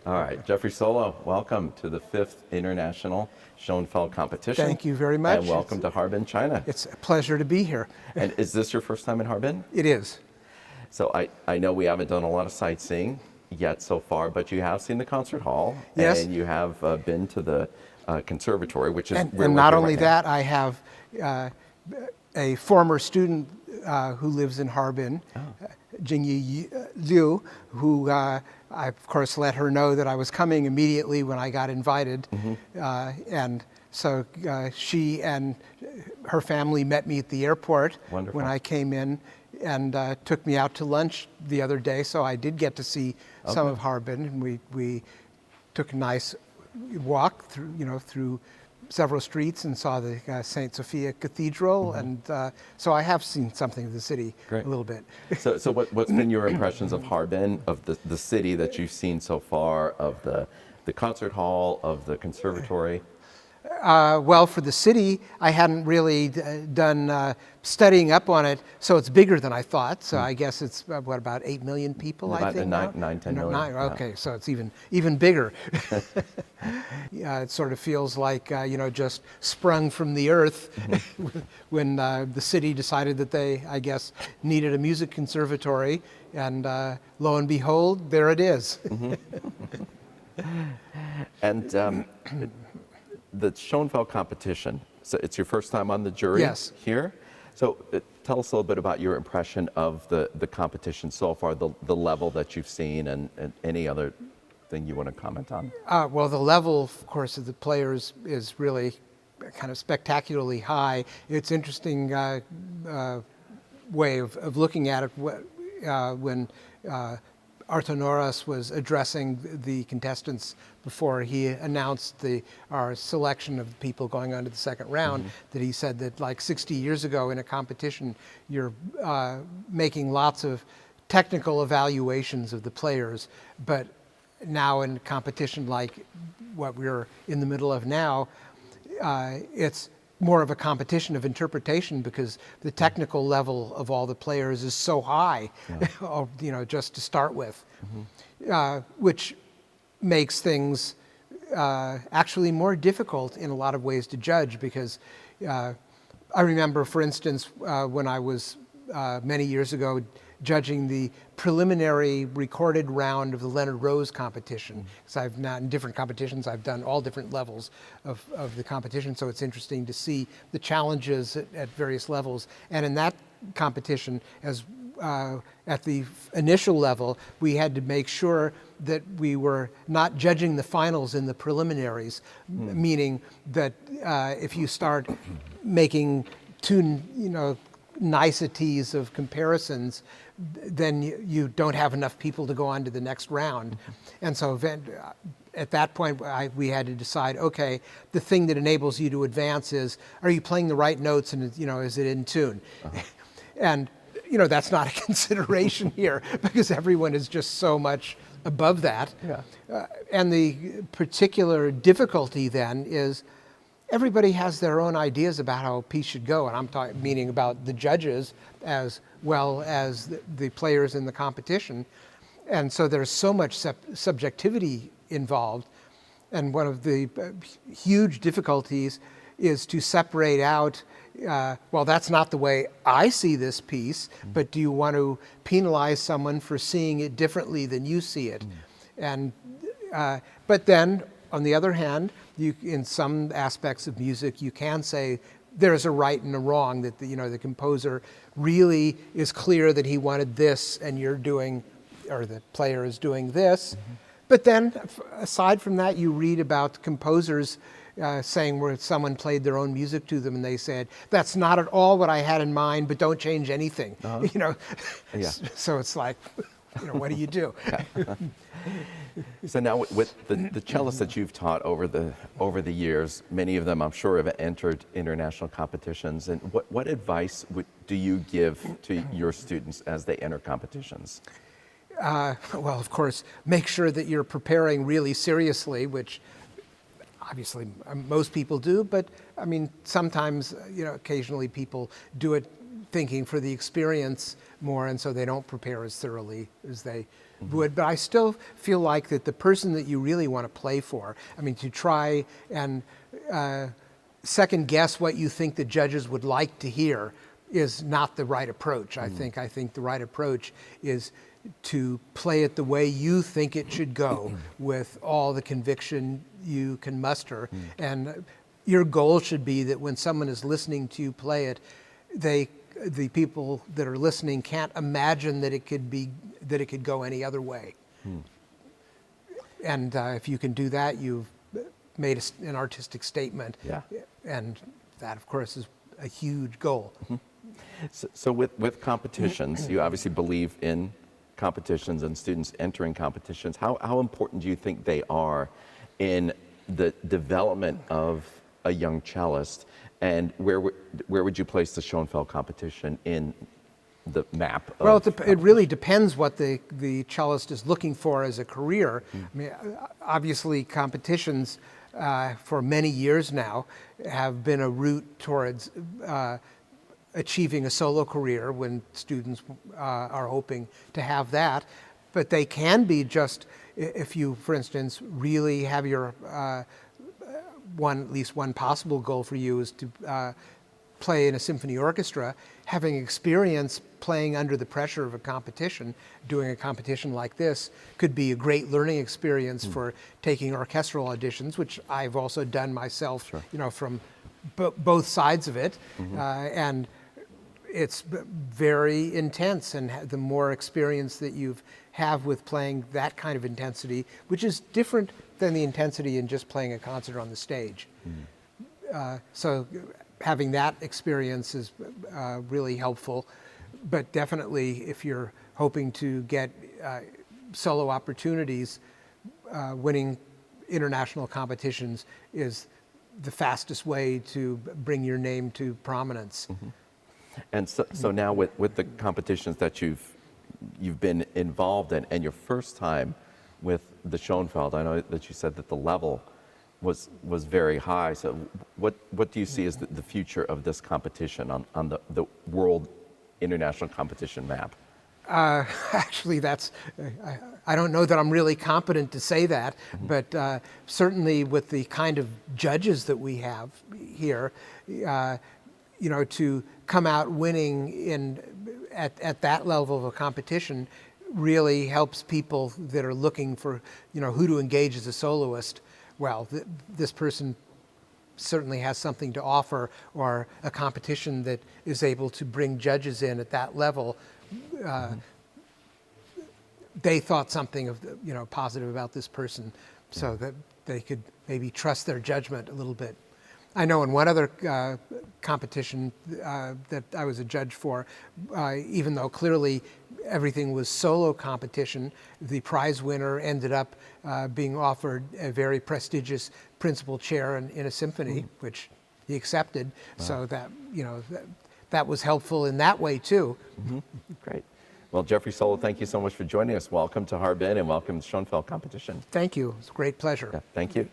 All right, Jeffrey Solow, welcome to the 5th International Schoenfeld Competition. Thank you very much. And welcome to Harbin, China. It's a pleasure to be here. And is this your first time in Harbin? It is. So I know we haven't done a lot of sightseeing yet so far, but you have seen the concert hall. Yes. And you have been to the conservatory, which is And where we're not here only right now. that, I have a former student who lives in Harbin, Jingyi Liu, who I, of course, let her know that I was coming immediately when I got invited. And so she and her family met me at the airport Wonderful. when I came in and took me out to lunch the other day. So I did get to see some of Harbin, and we took a nice walk through, through several streets and saw the St. Sophia Cathedral, and so I have seen something of the city a little bit. So what's been your impressions of Harbin, of the city that you've seen so far, of the concert hall, of the conservatory? Well, for the city, I hadn't really done studying up on it, so it's bigger than I thought. So I guess it's about 8 million people, I think. About 10 million. Okay, so it's even bigger. It sort of feels like just sprung from the earth when the city decided that they, I guess, needed a music conservatory, and lo and behold, there it is. And the Schoenfeld competition, so it's your first time on the jury here? So tell us a little bit about your impression of the competition so far, the level that you've seen, and any other thing you want to comment on. Well, the level, of course, of the players is really kind of spectacularly high. It's interesting way of looking at it when Artonoras was addressing the contestants before he announced our selection of people going on to the second round, that he said that like 60 years ago in a competition, you're making lots of technical evaluations of the players, but now in a competition like what we're in the middle of now, it's more of a competition of interpretation, because the technical level of all the players is so high, just to start with, which makes things actually more difficult in a lot of ways to judge, because I remember, for instance, when I was many years ago judging the preliminary recorded round of the Leonard Rose competition. Because I've now, in different competitions, I've done all different levels of the competition, so it's interesting to see the challenges at various levels. And in that competition, as at the initial level, we had to make sure that we were not judging the finals in the preliminaries, meaning that if you start making too, niceties of comparisons, then you don't have enough people to go on to the next round. And so at that point, we had to decide, okay, the thing that enables you to advance is, are you playing the right notes, and is it in tune? And that's not a consideration here, because everyone is just so much above that. And the particular difficulty then is everybody has their own ideas about how a piece should go, and I'm meaning about the judges as well as the players in the competition. And so there's so much subjectivity involved, and one of the huge difficulties is to separate out, well, that's not the way I see this piece, but do you want to penalize someone for seeing it differently than you see it? And but then, on the other hand, in some aspects of music, you can say there's a right and a wrong, that the composer really is clear that he wanted this, and you're doing, or the player is doing this. But then, aside from that, you read about composers saying where someone played their own music to them, and they said, "That's not at all what I had in mind, but don't change anything." So it's like, what do you do? So now, with the cellists that you've taught over the years, many of them, I'm sure, have entered international competitions. And what advice do you give to your students as they enter competitions? Well, of course, make sure that you're preparing really seriously, which obviously most people do. But I mean, sometimes, occasionally people do it thinking for the experience more, and so they don't prepare as thoroughly as they would, but I still feel like that the person that you really want to play for, I mean, to try and second guess what you think the judges would like to hear is not the right approach. I think the right approach is to play it the way you think it should go with all the conviction you can muster. And your goal should be that when someone is listening to you play it, the people that are listening can't imagine that it could go any other way. And if you can do that, you've made an artistic statement. Yeah. And that, of course, is a huge goal. So with competitions, you obviously believe in competitions and students entering competitions. How important do you think they are in the development of a young cellist? And where would you place the Schoenfeld competition in the map? Well, it really depends what the cellist is looking for as a career. I mean, obviously, competitions for many years now have been a route towards achieving a solo career when students are hoping to have that. But they can be just, if you, for instance, really have your at least one possible goal for you is to play in a symphony orchestra, having experience playing under the pressure of a competition, doing a competition like this could be a great learning experience for taking orchestral auditions, which I've also done myself, from both sides of it. And it's very intense, and the more experience that you have with playing that kind of intensity, which is different than the intensity in just playing a concert on the stage. So having that experience is really helpful, but definitely if you're hoping to get solo opportunities, winning international competitions is the fastest way to bring your name to prominence. And so now with the competitions that you've been involved in, and your first time with the Schoenfeld, I know that you said that the level was very high. So what do you see as the future of this competition on the world international competition map? Actually, I don't know that I'm really competent to say that, but certainly with the kind of judges that we have here, to come out winning at that level of a competition really helps people that are looking for, who to engage as a soloist. Well, this person certainly has something to offer, or a competition that is able to bring judges in at that level. They thought something of, positive about this person, so that they could maybe trust their judgment a little bit. I know in one other competition that I was a judge for, even though clearly everything was solo competition, the prize winner ended up being offered a very prestigious principal chair in a symphony, which he accepted. Wow. So that, that was helpful in that way too. Great. Well, Jeffrey Solow, thank you so much for joining us. Welcome to Harbin and welcome to Schoenfeld competition. Thank you. It's a great pleasure. Yeah, thank you.